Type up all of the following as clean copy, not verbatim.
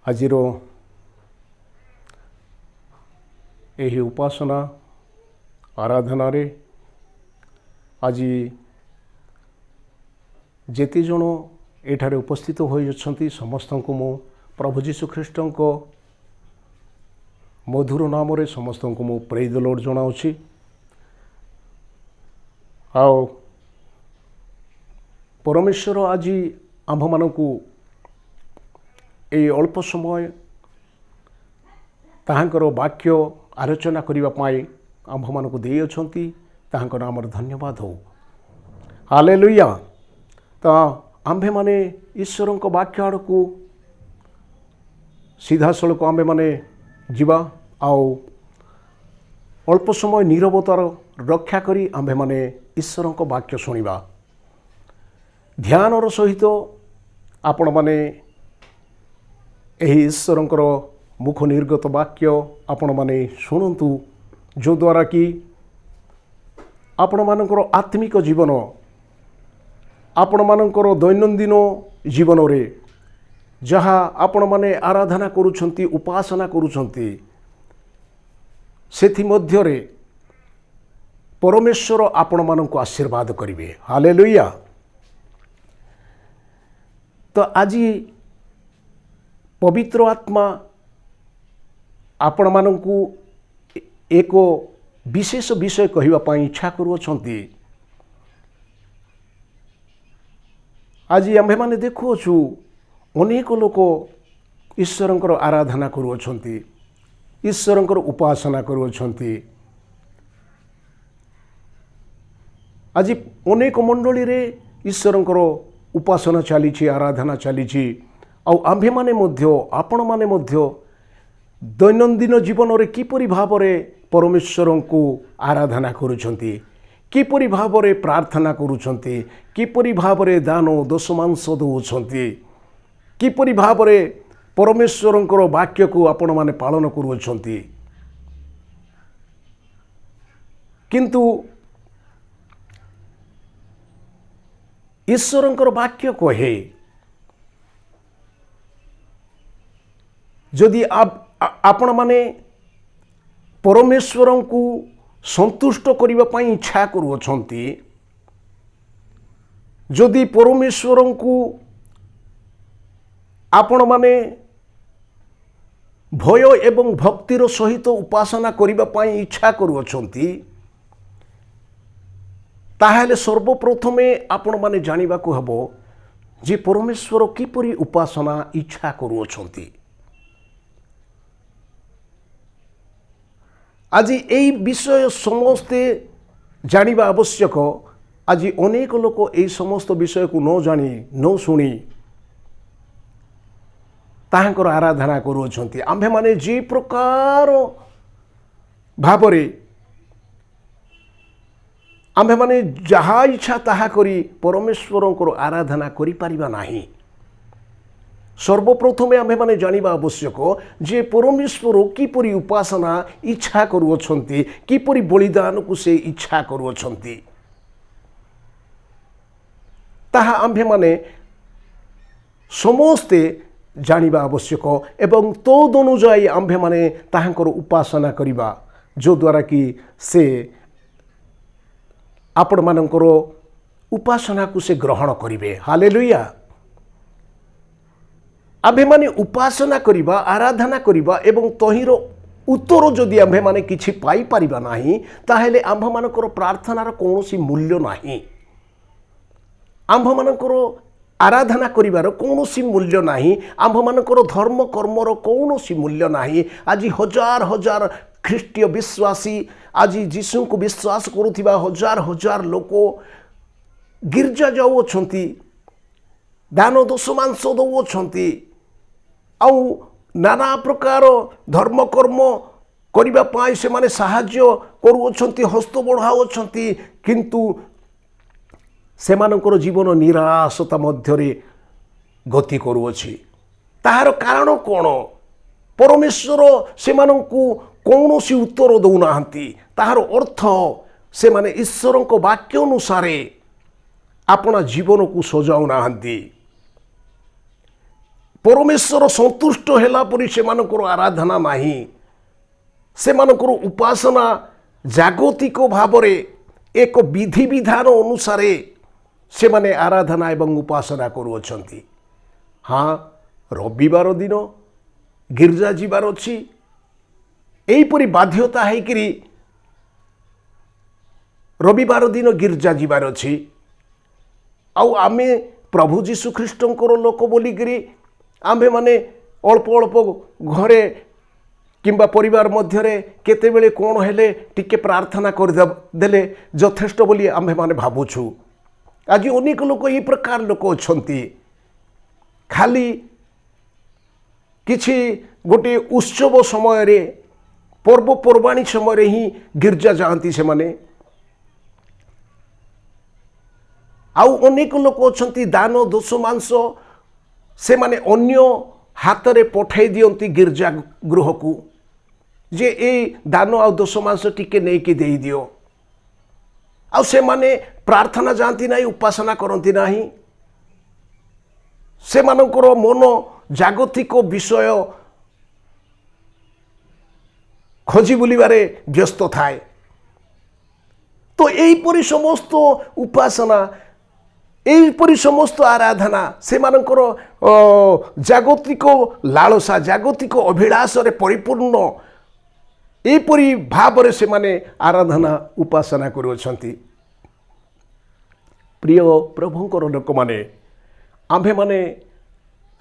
आजिर यही उपासना आराधना रे आज जेते जन एठारे उपस्थित होइछन्ति समस्त को मो प्रभु जीशु ख्रीष्ट को मधुर नाम रे समस्त को मो प्रेज द लॉर्ड जनाउछि। आओ परमेश्वर आज आम्भ मानकु ए अल्प समय ताहांकर वाक्य आलोचना करिबा पाई आम्भ मानकु देइ अछन्ति, ताहांकर नामर धन्यवाद हो। हालेलुया। तो आम्भे माने ईश्वर को वाक्य आड़कू सीधा सड़क आम्भे माने जीवा आओ अल्प समय नीरवतार रक्षा करी आम्भे माने ईश्वर को वाक्य शुणा ध्यानर सहित आपण माने एही ईश्वरंकर मुख निर्गत वाक्य आपण माने शुणु, जो द्वारा कि आपण मानकर आत्मिक जीवन आपण मानकर दैनंदिन जीवन रे जहाँ आपण माने आराधना करुछंती उपासना करुछंती सेथि मध्य रे परमेश्वर आपण मानक आशीर्वाद करिवे। हालेलुया। तो आज पवित्र आत्मा आपण मानकु एक विशेष विषय कहिबा पई इच्छा करूछंती। आज आम्भे माने देखुछु अनेक लोक ईश्वरंकर आराधना करूछंती, ईश्वरंकर उपासना करूछंती। आज अनेक मंडली रे ईश्वरंकर उपासना चली, आराधना चली। आम्भे माने मध्य आपण माने मध्य दैनंदिन जीवन रे किपरि भाव रे परमेश्वर को आराधना करुछंती, किपरि भाव रे प्रार्थना करुछंती, किपरि भाव रे दान दशमांश दउछंती, किपरि भाव रे परमेश्वरंकर वाक्य को आपण माने पालन करुछंती। किंतु ईश्वरंकर वाक्य कहे जदि आपण माने परमेश्वर को संतुष्ट करने पाई इच्छा करुछंती, जदि परमेश्वर को आपण माने भय एवं भक्तिर सहित उपासना करने पाई इच्छा करुछंती, ताहेले सर्वप्रथमे आपण माने जानिबा को हबो जे परमेश्वर किपरि उपासना इच्छा करुछंती। आज यही विषय समस्ते जानिबा आवश्यक। आज अनेक लोक यही समस्त विषय को न जानी न शुणी ताहांकर आराधना करुछंती। आम्भे माने जे प्रकार भावरे आम्भे माने जहा इच्छा ताहा करी परमेश्वरंकर आराधना करि पारिबा नाही। सर्वप्रथमे आम्भे माने जानिबा आवश्यक जे परमेश्वर किपरि उपासना इच्छा करुछंती, किपरि बलिदान को से इच्छा करुछंती, ताहा आम्भे माने समस्ते जानिबा आवश्यक एवं तद अनुजाई आम्भे माने ताहांकर उपासना करिबा, जो द्वारा कि से आपण मानकर उपासना को से ग्रहण करिवे। हालेलुया। आम्भे माने उपासना करिबा, आराधना करिबा एवं तहिर उत्तर जदि आम्भे माने किछि पाई परिबा नाही, ताहेले आम्भ मानकर प्रार्थनार कोनोसी मूल्य नाही, आम्भ मानकर आराधना करिबार कोनोसी मूल्य नाही, आम्भ मानकर धर्म कर्मर कोनोसी मूल्य नाही। आज हजार हजार ख्रीष्टीय विश्वासी आज जीशु को विश्वास करुथिबा हजार हजार लोक गिरजा जाउछंती, दान दशमांश दउछंती, आउ नाना प्रकार धर्म कर्म करिबा पाई से माने साहाय्य करुछंती, हस्त बढ़ाउछंती, किंतु सेमानकर जीवन निराशता मध्यरे गति करुअछि। ताहार कारण कोन? परमेश्वर सेमानंकु कौनसी उत्तर दौनाहांती। ताहार अर्थ से माने ईश्वर को वाक्य अनुसारे अपना जीवन को सजाऊ नाहांती। परमेश्वर संतुष्ट होला परि सेमानकर आराधना नाही, सेमानकर उपासना जागतिक भाव एक विधि विधान अनुसार से माने आराधना एवं उपासना करुअछंती। हाँ, रविवार दिन गिर्जा जीवार अच्छी, एहीपरि बाध्यता है कि रविवार दिन गिर्जा जीवार अच्छी। आउ आमे प्रभु जीशु ख्रीष्टंकर लोक बोलिकी आम्भे माने अल्प अल्प घरे किंबा परिवार मध्य केतेबेले कौन हेले टिके प्रार्थना करदेले यथेष्ट बोली आम्भे माने भावुछु। आज अनेक लोक ये प्रकार लोक अच्छी खाली किछि गोटे उत्सव समय रे पर्वपर्वाणी समय ही गिर्जा जाती से माने। आउ अनेक लोक अच्छी दान दोष मांस से माने अन्य हाथ रे पठाई दियंती गिर्जा गृह को जे ए दान आ दोष मांस टिके नहीं कि दे दियो। आउ से माने प्रार्थना जाती नहीं, उपासना करती नहीं, से मानकर मन जागतिक विषय खोजी बुलिबारे व्यस्त थाए। तो यहीपरि समस्त उपासना, यहीपरि समस्त आराधना से मानकर जागतिक लालसा, जागतिक अभिलाष रे परिपूर्ण एपरी भाव से माने आराधना उपासना करुछंती। प्रिय प्रभुंकर लोक माने आम्भे माने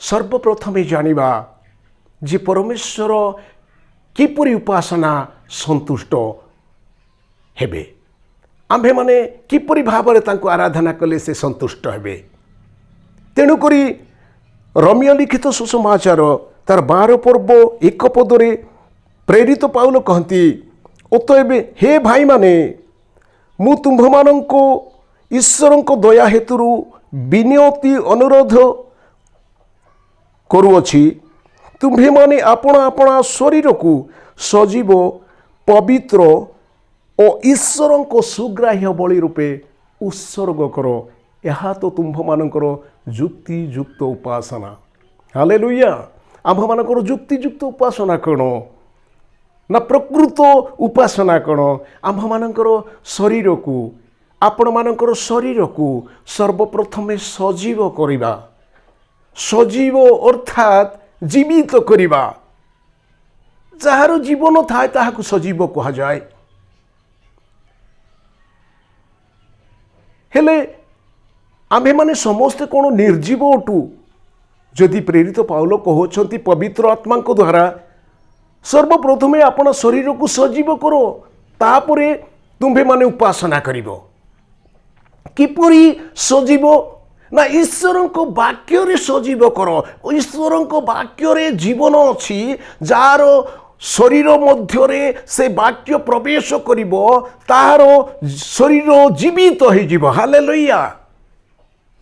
सर्वप्रथमे जानिबा जे परमेश्वर किपरि उपासना संतुष्ट हेबे, आम्भे माने किपरि भाव तांको आराधना कले से संतुष्ट हेबे। तेणु करी रोमियो लिखित सुसमाचार तार 12 पर्व 1 पदरे प्रेरित पाउल कहती, अतएव हे भाई माने मु तुम्भमानंको ईश्वरंको दया हेतुरु विनती अनुरोध करुअछि, तुम्भे माने आपण आपण शरीर को सजीव पवित्र और ईश्वरंको सुग्राह्य बलि रूपे उत्सर्ग करो, यह तो तुम्भमानंकर युक्तियुक्त उपासना। हालेलुया। आम्भमानंकर युक्तियुक्त उपासना कण ना प्रकृत उपासना कण? आम्भमानंकर शरीर को, आपण मानकर शरीर को सर्वप्रथमे सजीव करिबा, सजीव अर्थात जीवित करिबा। जार जीवन थाए ताहाकु सजीव कहा जाए। हेले आम्भे माने समस्ते कौन निर्जीव अटू? जदि प्रेरित पाउल कहउछंती पवित्र आत्मा को द्वारा सर्वप्रथमे आपण शरीर को सजीव करो, तापरे तुम्भे माने उपासना करिवो। किपरि सजीव ना ईश्वर को वाक्य रे सजीव करो। ईश्वर को वाक्य रे जीवन अछि, जार शरीर मध्य रे से वाक्य प्रवेश करिवो तार शरीर जीवित हो जिवो। हालेलुया।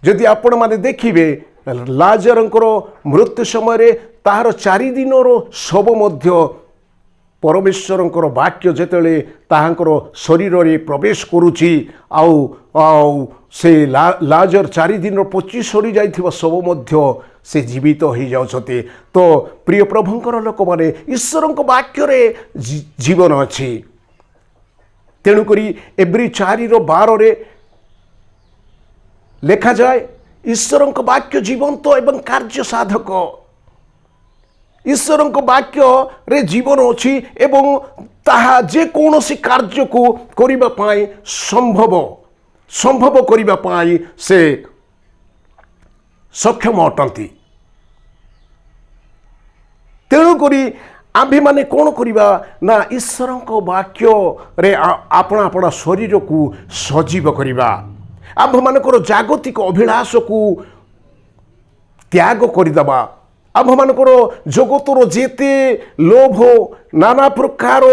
जदि आपण माने देखिबे लाजरंकर मृत्यु समय रे तार 4 दिनर शव मध्य परमेश्वरंकर वाक्य जेतेले ताहांकर शरीर रे प्रवेश करुची, आउ से लाजर 4 दिन पची सरी जाइथिबा शव मध्य से जीवित हो जाउछते। तो प्रिय प्रभुंकर लोक माने ईश्वरंक वाक्य रे जीवन अछि। तेणु करी एब्री 4:12 रे लेखा जाए, ईश्वरंक वाक्य जीवंत एवं कार्य साधक। ईश्वरंक वाक्य रे जीवन अछि एवं ताहा जे कोनोसी कार्य को करिबा पाई संभव करिबा पाई से सक्षम अटंती। तेणु करी आम्भे माने कौन करिबा ना ईश्वरंक वाक्य रे आपण शरीर को सजीव करिबा। आम्भ मानकर जागतिक अभिलाष को त्याग करदेबा। आम्भ मानकर जगतर जेते लोभ, नाना प्रकार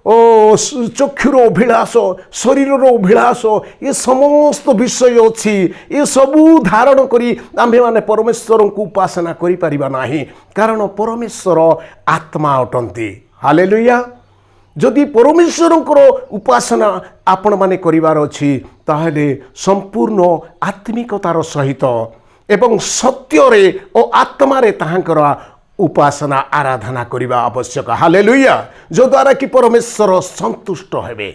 चक्षुर अभिलाष, शरीर अभिलाष, ये समस्त विषय अच्छी, ये सबू धारण करी आम्भे माने परमेश्वर को उपासना करि परिबा नाही, कारण परमेश्वर आत्मा अटंती। हालेलुया। जदि परमेश्वर उपासना आपण माने करिवार अछि ताहेले संपूर्ण आत्मिकतार सहित ଏବଂ ସତ୍ୟରେ ଓ ଆତ୍ମାରେ ତାହାଙ୍କର ଉପାସନା ଆରାଧନା କରିବା ଆବଶ୍ୟକ। ହାଲେଲୁୟା। ଯଦ୍ୱାରା କି ପରମେଶ୍ୱର ସନ୍ତୁଷ୍ଟ ହେବେ।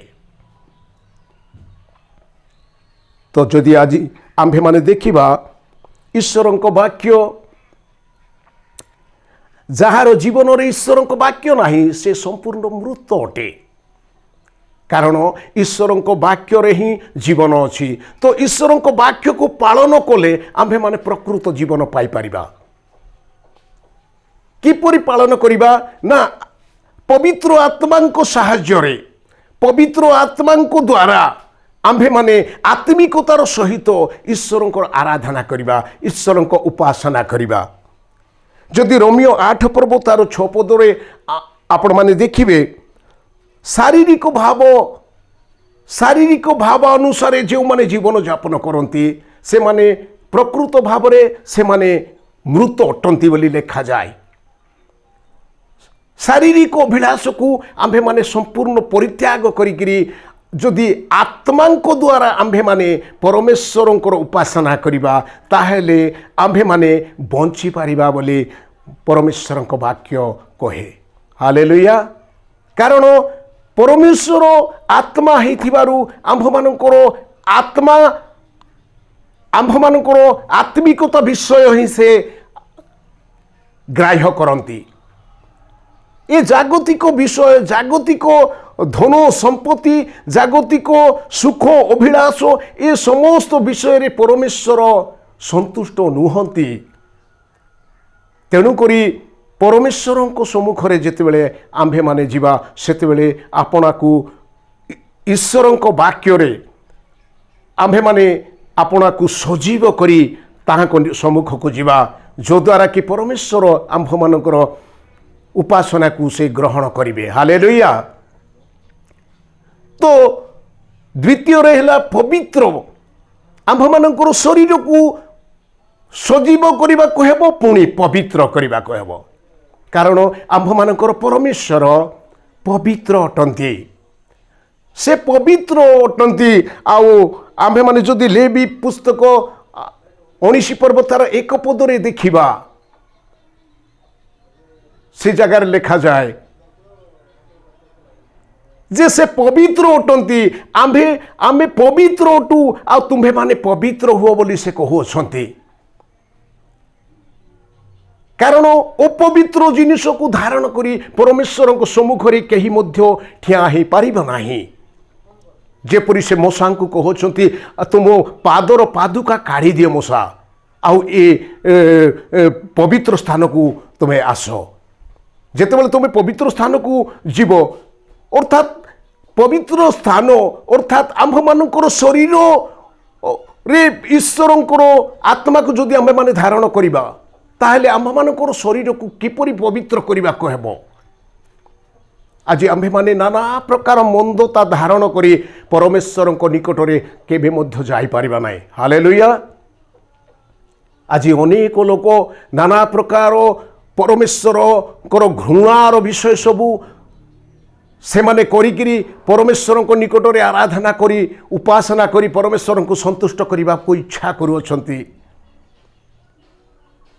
ତ ଯଦି ଆଜି ଆମ୍ଭେମାନେ ଦେଖିବା ଈଶ୍ୱରଙ୍କ ବାକ୍ୟ, ଯାହାର ଜୀବନରେ ଈଶ୍ୱରଙ୍କ ବାକ୍ୟ ନାହିଁ ସେ ସମ୍ପୂର୍ଣ୍ଣ ମୃତ ଅଟେ। କାରଣ ଈଶ୍ୱରଙ୍କ ବାକ୍ୟରେ ହିଁ ଜୀବନ ଅଛି। ତ ଈଶ୍ୱରଙ୍କ ବାକ୍ୟକୁ ପାଳନ କଲେ ଆମ୍ଭେମାନେ ପ୍ରକୃତ ଜୀବନ ପାଇପାରିବା। କିପରି ପାଳନ କରିବା? ନା ପବିତ୍ର ଆତ୍ମାଙ୍କ ସାହାଯ୍ୟରେ, ପବିତ୍ର ଆତ୍ମାଙ୍କ ଦ୍ୱାରା ଆମ୍ଭେମାନେ ଆତ୍ମିକତାର ସହିତ ଈଶ୍ୱରଙ୍କର ଆରାଧନା କରିବା, ଈଶ୍ୱରଙ୍କ ଉପାସନା କରିବା। ଯଦି ରୋମିଓ 8 ପର୍ବ ତାର 6 ପଦରେ ଆପଣମାନେ ଦେଖିବେ, ଶାରୀରିକ ଭାବ ଅନୁସାରେ ଯେଉଁମାନେ ଜୀବନ ଯାପନ କରନ୍ତି ସେମାନେ ପ୍ରକୃତ ଭାବରେ ସେମାନେ ମୃତ ଅଟନ୍ତି ବୋଲି ଲେଖାଯାଏ। ଶାରୀରିକ ଅଭିଳାଷକୁ ଆମ୍ଭେମାନେ ସମ୍ପୂର୍ଣ୍ଣ ପରିତ୍ୟାଗ କରିକିରି ଯଦି ଆତ୍ମାଙ୍କ ଦ୍ୱାରା ଆମ୍ଭେମାନେ ପରମେଶ୍ୱରଙ୍କର ଉପାସନା କରିବା ତାହେଲେ ଆମ୍ଭେମାନେ ବଞ୍ଚିପାରିବା ବୋଲି ପରମେଶ୍ୱରଙ୍କ ବାକ୍ୟ କହେ। ହାଲେଲୁୟା। କାରଣ ପରମେଶ୍ୱର ଆତ୍ମା ହେଇଥିବାରୁ ଆମ୍ଭମାନଙ୍କର ଆତ୍ମିକତା ବିଷୟ ହିଁ ସେ ଗ୍ରାହ୍ୟ କରନ୍ତି। ଏ ଜାଗତିକ ବିଷୟ, ଜାଗତିକ ଧନ ସମ୍ପତ୍ତି, ଜାଗତିକ ସୁଖ ଅଭିଳାଷ, ଏ ସମସ୍ତ ବିଷୟରେ ପରମେଶ୍ୱର ସନ୍ତୁଷ୍ଟ ନୁହନ୍ତି। ତେଣୁକରି ପରମେଶ୍ୱରଙ୍କ ସମ୍ମୁଖରେ ଯେତେବେଳେ ଆମ୍ଭେମାନେ ଯିବା ସେତେବେଳେ ଆପଣାକୁ ଈଶ୍ୱରଙ୍କ ବାକ୍ୟରେ ଆମ୍ଭେମାନେ ଆପଣାକୁ ସଜୀବ କରି ତାହାଙ୍କ ସମ୍ମୁଖକୁ ଯିବା, ଯଦ୍ୱାରା କି ପରମେଶ୍ୱର ଆମ୍ଭମାନଙ୍କର ଉପାସନାକୁ ସେ ଗ୍ରହଣ କରିବେ। ହାଲେଲୁୟା। ତ ଦ୍ୱିତୀୟରେ ହେଲା ପବିତ୍ର। ଆମ୍ଭମାନଙ୍କର ଶରୀରକୁ ସଜୀବ କରିବାକୁ ହେବ, ପୁଣି ପବିତ୍ର କରିବାକୁ ହେବ। କାରଣ ଆମ୍ଭମାନଙ୍କର ପରମେଶ୍ୱର ପବିତ୍ର ଅଟନ୍ତି, ସେ ପବିତ୍ର ଅଟନ୍ତି। ଆଉ ଆମ୍ଭେମାନେ ଯଦି ଲେବୀ ପୁସ୍ତକ 19 ପର୍ବ ତାର 1 ପଦରେ ଦେଖିବା, ସେ ଜାଗାରେ ଲେଖାଯାଏ ଯେ ସେ ପବିତ୍ର ଅଟନ୍ତି। ଆମେ ପବିତ୍ର ଅଟୁ, ଆଉ ତୁମ୍ଭେମାନେ ପବିତ୍ର ହୁଅ ବୋଲି ସେ କହୁଅଛନ୍ତି। କାରଣ ଅପବିତ୍ର ଜିନିଷକୁ ଧାରଣ କରି ପରମେଶ୍ୱରଙ୍କ ସମ୍ମୁଖରେ କେହି ମଧ୍ୟ ଠିଆ ହୋଇପାରିବ ନାହିଁ। ଯେପରି ସେ ମୂଷାଙ୍କୁ କହୁଛନ୍ତି, ତୁମ ପାଦର ପାଦୁକା କାଢ଼ି ଦିଅ ମୂଷା, ଆଉ ଏ ପବିତ୍ର ସ୍ଥାନକୁ ତୁମେ ଆସ। ଯେତେବେଳେ ତୁମେ ପବିତ୍ର ସ୍ଥାନକୁ ଯିବ, ଅର୍ଥାତ୍ ପବିତ୍ର ସ୍ଥାନ ଅର୍ଥାତ୍ ଆମ୍ଭମାନଙ୍କର ଶରୀରରେ ଈଶ୍ୱରଙ୍କର ଆତ୍ମାକୁ ଯଦି ଆମ୍ଭେମାନେ ଧାରଣ କରିବା ତାହେଲେ ଆମ୍ଭମାନଙ୍କର ଶରୀରକୁ କିପରି ପବିତ୍ର କରିବାକୁ ହେବ? ଆଜି ଆମ୍ଭେମାନେ ନାନା ପ୍ରକାର ମନ୍ଦତା ଧାରଣ କରି ପରମେଶ୍ୱରଙ୍କ ନିକଟରେ କେବେ ମଧ୍ୟ ଯାଇପାରିବା ନାହିଁ। ହାଲେଲୁୟା। ଆଜି ଅନେକ ଲୋକ ନାନା ପ୍ରକାର ପରମେଶ୍ୱରଙ୍କର ଘୃଣାର ବିଷୟ ସବୁ ସେମାନେ କରିକିରି ପରମେଶ୍ୱରଙ୍କ ନିକଟରେ ଆରାଧନା କରି ଉପାସନା କରି ପରମେଶ୍ୱରଙ୍କୁ ସନ୍ତୁଷ୍ଟ କରିବାକୁ ଇଚ୍ଛା କରୁଅଛନ୍ତି।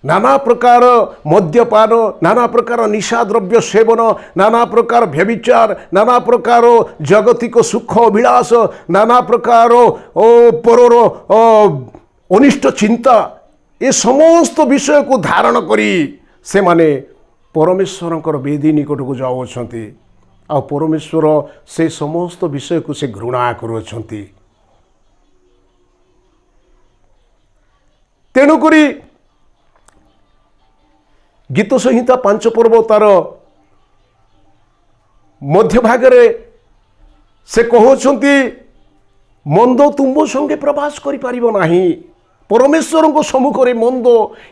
ନାନା ପ୍ରକାର ମଦ୍ୟପାନ, ନାନା ପ୍ରକାର ନିଶା ଦ୍ରବ୍ୟ ସେବନ, ନାନା ପ୍ରକାର ବ୍ୟଭିଚାର, ନାନା ପ୍ରକାର ଜାଗତିକ ସୁଖ ଅଭିଳାଷ, ନାନା ପ୍ରକାର ପରର ଅନିଷ୍ଟ ଚିନ୍ତା, ଏ ସମସ୍ତ ବିଷୟକୁ ଧାରଣ କରି ସେମାନେ ପରମେଶ୍ୱରଙ୍କର ବେଦୀ ନିକଟକୁ ଯାଉଅଛନ୍ତି। ଆଉ ପରମେଶ୍ୱର ସେ ସମସ୍ତ ବିଷୟକୁ ସେ ଘୃଣା କରୁଅଛନ୍ତି। ତେଣୁକରି ଗୀତ ସଂହିତା 5 ପର୍ବ ତାର ମଧ୍ୟଭାଗରେ ସେ କହୁଛନ୍ତି, ମନ୍ଦ ତୁମ ସଙ୍ଗେ ପ୍ରବାସ କରିପାରିବ ନାହିଁ। ପରମେଶ୍ୱରଙ୍କ ସମ୍ମୁଖରେ ମନ୍ଦ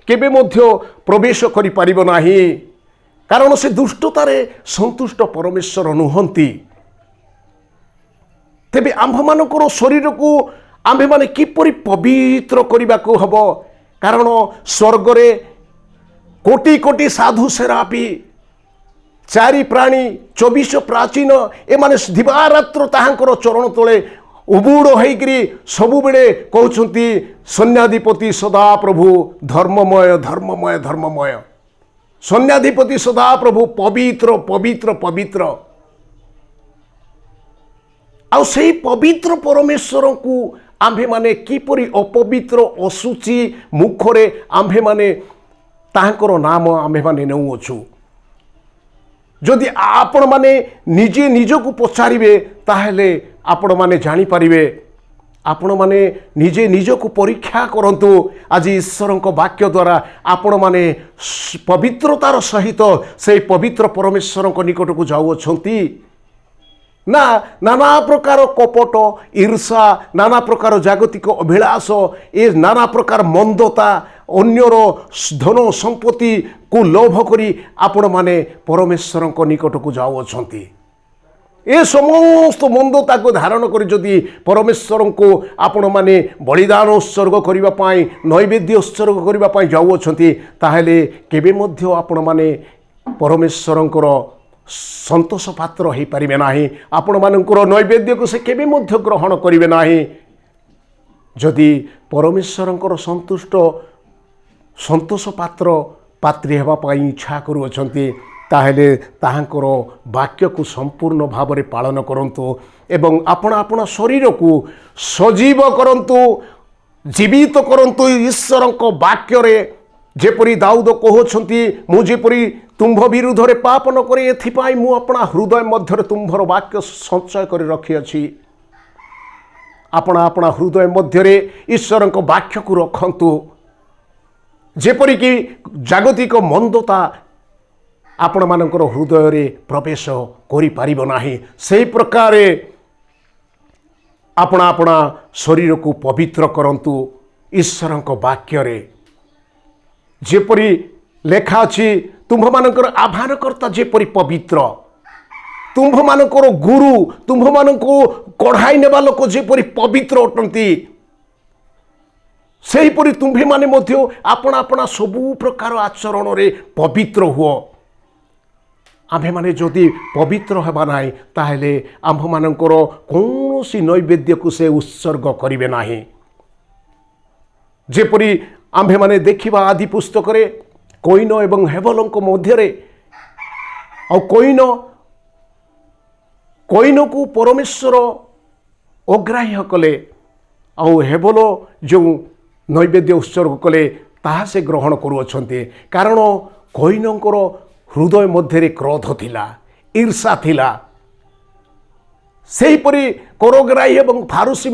କେବେ ମଧ୍ୟ ପ୍ରବେଶ କରିପାରିବ ନାହିଁ। କାରଣ ସେ ଦୁଷ୍ଟତାରେ ସନ୍ତୁଷ୍ଟ ପରମେଶ୍ୱର ନୁହନ୍ତି। ତେବେ ଆମ୍ଭମାନଙ୍କର ଶରୀରକୁ ଆମ୍ଭେମାନେ କିପରି ପବିତ୍ର କରିବାକୁ ହେବ? କାରଣ ସ୍ୱର୍ଗରେ କୋଟି କୋଟି ସାଧୁ ସେରାପି, 4 ପ୍ରାଣୀ, 24 ପ୍ରାଚୀନ, ଏମାନେ ଦିବାରାତ୍ର ତାହାଙ୍କର ଚରଣ ତଳେ उबुड़ होइकरी सबु बेले कहउछंती सन्याधिपति सदा प्रभु धर्ममय धर्ममय धर्ममय। सन्याधिपति सदा प्रभु पवित्र पवित्र पवित्र। आ सेही पवित्र परमेश्वर को आम्भे माने किपरि अपवित्र असुचि मुखरे आम्भे माने ताहांकर नाम आम्भे माने नेउछु। जदि आपण माने निजे निजको पचारिबे ताहेले आपण माने जानि परिबे। आपण माने निजे निजको परीक्षा करंतु। आज ईश्वरक वाक्य द्वारा आपण माने पवित्रतार सहित से पवित्र परमेश्वरक निकटको जाउछंती ना नाना प्रकार कपट ईर्षा नाना प्रकार जागतिक अभिलाष ए नाना प्रकार मंदता अन्यर धन संपत्ति को लोभ करी आपण माने परमेश्वर निकट को जाउछंती। ए समस्त मंदता को धारण कर जदि परमेश्वर को आपण माने बलिदान उत्सर्ग करिबा पाई नैवेद्य उत्सर्ग करिबा पाई जाउछंती ताहेले केबे मध्य आपण माने परमेश्वरंकर संतोष पात्र हो पारे ना। आपण मानकर नैवेद्य को से केबे मध्य ग्रहण करिवे नाही। जदि परमेश्वरंकर संतोष पात्र पात्री हेबा पाई इच्छा करूछंती ताहेले ताहांकर वाक्य को संपूर्ण भाव में पालन करंतु एवं आपण आपण शरीर को सजीव करंतु जीवित करंतु ईश्वरक वाक्य रे जेपरी दाऊद कहउछंती मु जेपरी तुम्भ विरुद्ध रे पाप न करे एथिपाई मु अपना हृदय मध्य तुम्भर वाक्य संचय कर रखी अछि। अपना अपना हृदय मध्य रे ईश्वरक वाक्य को रखंतु जेपरी कि जागतिक मंदता आपण मानकर हृदय रे प्रवेश करि पारिबो नाही। सेही प्रकार अपना अपना शरीर को पवित्र करंतु ईश्वरक वाक्य रे जेपरी लेखा अछि तुम्भ मानकर आह्वानकर्ता जेपरी पवित्र तुम्भ मानकर गुरु तुम्भ मानको कढ़ाई नेबा लोक जेपरी पवित्र अटंती सेहीपरि तुम्भे माने मध्य आपना आपना सबु प्रकार आचरण रे पवित्र हुओ। आम्भे माने जदि पवित्र हेबा नाही ताहेले आम्भ मानकर कौनसी नैवेद्य को से उत्सर्ग करिवे नाही। जेपरि आम्भे माने देखिबा आदि पुस्तक रे कोइन एवं हेबलंक मध्य रे आ कोइन को परमेश्वर अग्राह्य कले आ हेबल जो नैवेद्य उत्सर्ग कले ताहा से ग्रहण करुअछंती। कारण कोइनकर हृदय मध्य रे क्रोध थिला ईर्षा थिला। सेहीपरि करग्राही एवं फारुसी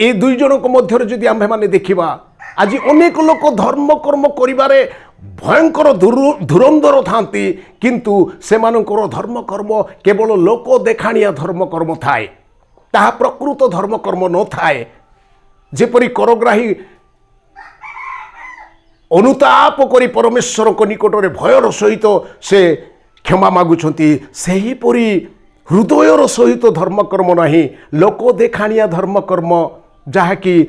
ए दुई जनक मध्य जदि आम्भे माने देखिबा आज अनेक लोक धर्म कर्म करिबारे भयंकर धुरंधर थांती किंतु सेमानकर धर्म कर्म केवल लोक देखाणिया धर्म कर्म थाए ताहा प्रकृत धर्म कर्म न थाए। जेपरि करग्राही अनुताप करी परमेश्वर को निकट रे भयर सहित से क्षमा मागुछंती सेहीपरि हृदयर सहित धर्म कर्म नहीं लोक देखाणिया धर्म कर्म जहाँकि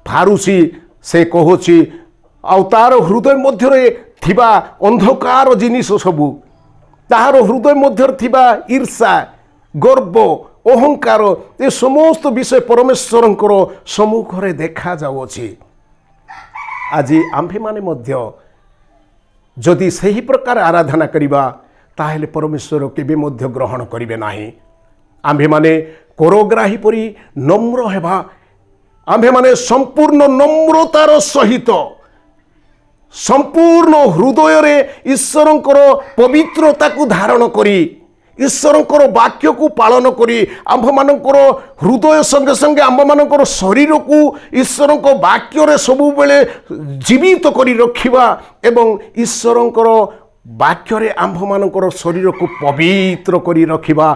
फारुसी से कहूची आ तार हृदय मध्य थिबा अंधकार जिनिस सबू ताहार हृदय मध्य थिबा ईर्षा गर्व अहंकार ये समस्त विषय परमेश्वरंकर सम्मुख रे देखा जाउछि। आज आम्भे माने मध्य जदि सही प्रकार आराधना करिबा ताहेले परमेश्वर केबे मध्य ग्रहण करिवे नाही। आम्भे माने करग्राही परि नम्र हेबा आम्भे माने संपूर्ण नम्रतार सहित संपूर्ण हृदय रे ईश्वरंकर पवित्रता को धारण करी ईश्वरंकर वाक्य को पालन करी आम्भ मानकर हृदय संगे संगे आम्भ मानकर शरीर को ईश्वरंक वाक्य रे सबु बेले जीवित करी रखिबा एवं ईश्वरंकर वाक्य रे आम्भ मानकर शरीर को पवित्र करी रखिबा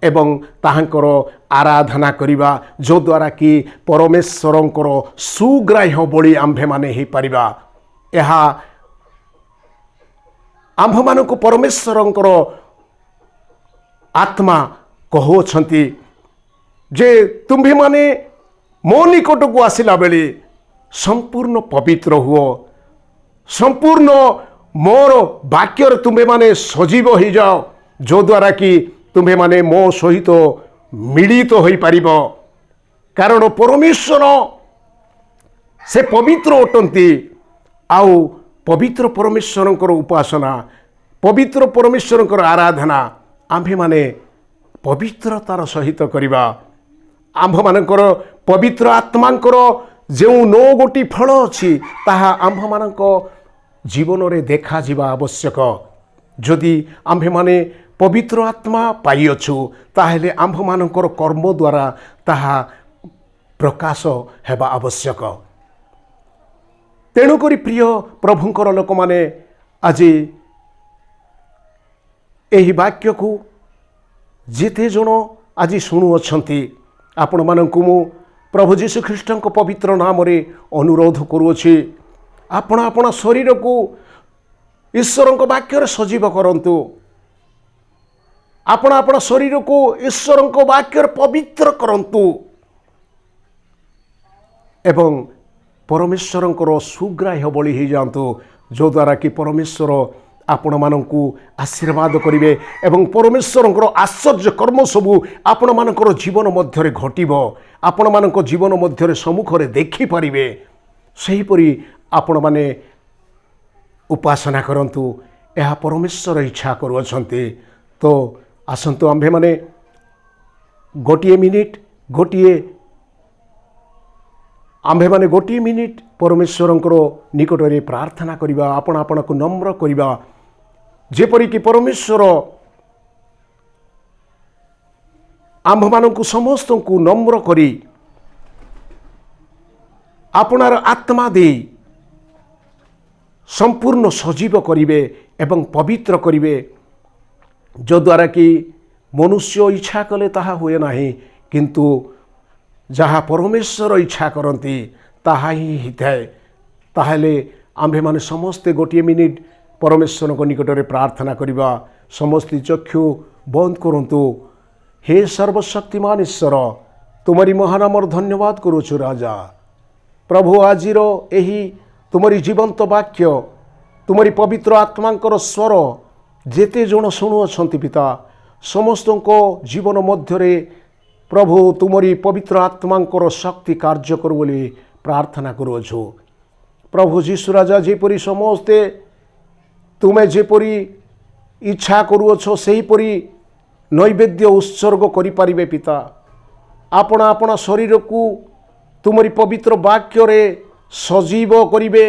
एवं ताहांकर आराधना करिबा जो द्वारा कि परमेश्वरंकर सुग्राह्य बलि आम्भे माने ही परिबा। यह आम्भ मानक परमेश्वरंकर आत्मा कहउछंती जे तुम्भे माने मो निकट को आसिला बेले संपूर्ण पवित्र हुओ संपूर्ण मोर वाक्य तुम्भे माने सजीव हो जाओ जो द्वारा कि तुम्भे माने मो सहित मिलित हो पारिबो କାରଣ ପରମେଶ୍ୱର ସେ ପବିତ୍ର ଅଟନ୍ତି। ଆଉ ପବିତ୍ର ପରମେଶ୍ୱରଙ୍କର ଉପାସନା, ପବିତ୍ର ପରମେଶ୍ୱରଙ୍କର ଆରାଧନା ଆମ୍ଭେମାନେ ପବିତ୍ରତାର ସହିତ କରିବା। ଆମ୍ଭମାନଙ୍କର ପବିତ୍ର ଆତ୍ମାଙ୍କର ଯେଉଁ 9ଗୋଟି ଫଳ ଅଛି ତାହା ଆମ୍ଭମାନଙ୍କ ଜୀବନରେ ଦେଖାଯିବା ଆବଶ୍ୟକ। ଯଦି ଆମ୍ଭେମାନେ ପବିତ୍ର ଆତ୍ମା ପାଇଅଛୁ ତାହେଲେ ଆମ୍ଭମାନଙ୍କର କର୍ମ ଦ୍ୱାରା ତାହା ପ୍ରକାଶ ହେବା ଆବଶ୍ୟକ। ତେଣୁକରି ପ୍ରିୟ ପ୍ରଭୁଙ୍କର ଲୋକମାନେ ଆଜି ଏହି ବାକ୍ୟକୁ ଯେତେ ଜଣ ଆଜି ଶୁଣୁଅଛନ୍ତି ଆପଣମାନଙ୍କୁ ମୁଁ ପ୍ରଭୁ ଯୀଶୁଖ୍ରୀଷ୍ଟଙ୍କ ପବିତ୍ର ନାମରେ ଅନୁରୋଧ କରୁଅଛି, ଆପଣ ଆପଣ ଶରୀରକୁ ଈଶ୍ୱରଙ୍କ ବାକ୍ୟରେ ସଜୀବ କରନ୍ତୁ। ଆପଣ ଆପଣ ଶରୀରକୁ ଈଶ୍ୱରଙ୍କ ବାକ୍ୟରେ ପବିତ୍ର କରନ୍ତୁ ଏବଂ ପରମେଶ୍ୱରଙ୍କର ସୁଗ୍ରାହ୍ୟ ବଳି ହୋଇଯାଆନ୍ତୁ, ଯଦ୍ୱାରା କି ପରମେଶ୍ୱର ଆପଣମାନଙ୍କୁ ଆଶୀର୍ବାଦ କରିବେ ଏବଂ ପରମେଶ୍ୱରଙ୍କର ଆଶ୍ଚର୍ଯ୍ୟ କର୍ମ ସବୁ ଆପଣମାନଙ୍କର ଜୀବନ ମଧ୍ୟରେ ଘଟିବ, ଆପଣମାନଙ୍କ ଜୀବନ ମଧ୍ୟରେ ସମ୍ମୁଖରେ ଦେଖିପାରିବେ। ସେହିପରି ଆପଣମାନେ ଉପାସନା କରନ୍ତୁ, ଏହା ପରମେଶ୍ୱର ଇଚ୍ଛା କରୁଅଛନ୍ତି। ତ ଆସନ୍ତୁ ଆମ୍ଭେମାନେ ଗୋଟିଏ ମିନିଟ୍ ପରମେଶ୍ୱରଙ୍କର ନିକଟରେ ପ୍ରାର୍ଥନା କରିବା, ଆପଣ ଆପଣଙ୍କୁ ନମ୍ର କରିବା, ଯେପରିକି ପରମେଶ୍ୱର ଆମ୍ଭମାନଙ୍କୁ ସମସ୍ତଙ୍କୁ ନମ୍ର କରି ଆପଣାର ଆତ୍ମା ଦେଇ ସମ୍ପୂର୍ଣ୍ଣ ସଜୀବ କରିବେ ଏବଂ ପବିତ୍ର କରିବେ, ଯଦ୍ୱାରା କି ମନୁଷ୍ୟ ଇଚ୍ଛା କଲେ ତାହା ହୁଏ ନାହିଁ, କିନ୍ତୁ ଯାହା ପରମେଶ୍ୱର ଇଚ୍ଛା କରନ୍ତି ତାହା ହିଁ ହୋଇଥାଏ। ତାହେଲେ ଆମ୍ଭେମାନେ ସମସ୍ତେ ଗୋଟିଏ ମିନିଟ୍ ପରମେଶ୍ୱରଙ୍କ ନିକଟରେ ପ୍ରାର୍ଥନା କରିବା। ସମସ୍ତେ ଚକ୍ଷୁ ବନ୍ଦ କରନ୍ତୁ। ହେ ସର୍ବଶକ୍ତିମାନ ଈଶ୍ୱର, ତୁମରି ମହାନାମର ଧନ୍ୟବାଦ କରୁଛୁ ରାଜା। ପ୍ରଭୁ ଆଜିର ଏହି ତୁମରି ଜୀବନ୍ତ ବାକ୍ୟ, ତୁମରି ପବିତ୍ର ଆତ୍ମାଙ୍କର ସ୍ୱର ଯେତେ ଜଣ ଶୁଣୁଅଛନ୍ତି ପିତା, ସମସ୍ତଙ୍କ ଜୀବନ ମଧ୍ୟରେ ପ୍ରଭୁ ତୁମରି ପବିତ୍ର ଆତ୍ମାଙ୍କର ଶକ୍ତି କାର୍ଯ୍ୟ କରୁ ବୋଲି ପ୍ରାର୍ଥନା କରୁଅଛୁ। ପ୍ରଭୁ ଯୀଶୁ ରାଜା, ଯେପରି ସମସ୍ତେ ତୁମେ ଯେପରି ଇଚ୍ଛା କରୁଅଛ ସେହିପରି ନୈବେଦ୍ୟ ଉତ୍ସର୍ଗ କରିପାରିବେ ପିତା। ଆପଣ ଆପଣ ଶରୀରକୁ ତୁମରି ପବିତ୍ର ବାକ୍ୟରେ ସଜୀବ କରିବେ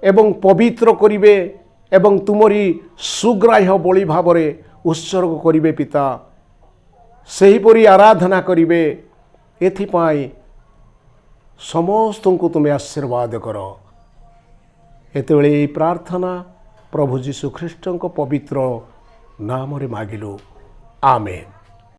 ଏବଂ ପବିତ୍ର କରିବେ ଏବଂ ତୁମରି ସୁଗ୍ରାହ୍ୟ ବଳି ଭାବରେ ଉତ୍ସର୍ଗ କରିବେ ପିତା। ସେହିପରି ଆରାଧନା କରିବେ। ଏଥିପାଇଁ ସମସ୍ତଙ୍କୁ ତୁମେ ଆଶୀର୍ବାଦ କର। ଏତେବେଳେ ଏହି ପ୍ରାର୍ଥନା ପ୍ରଭୁ ଯୀଶୁ ଖ୍ରୀଷ୍ଟଙ୍କ ପବିତ୍ର ନାମରେ ମାଗିଲୁ, ଆମେନ୍।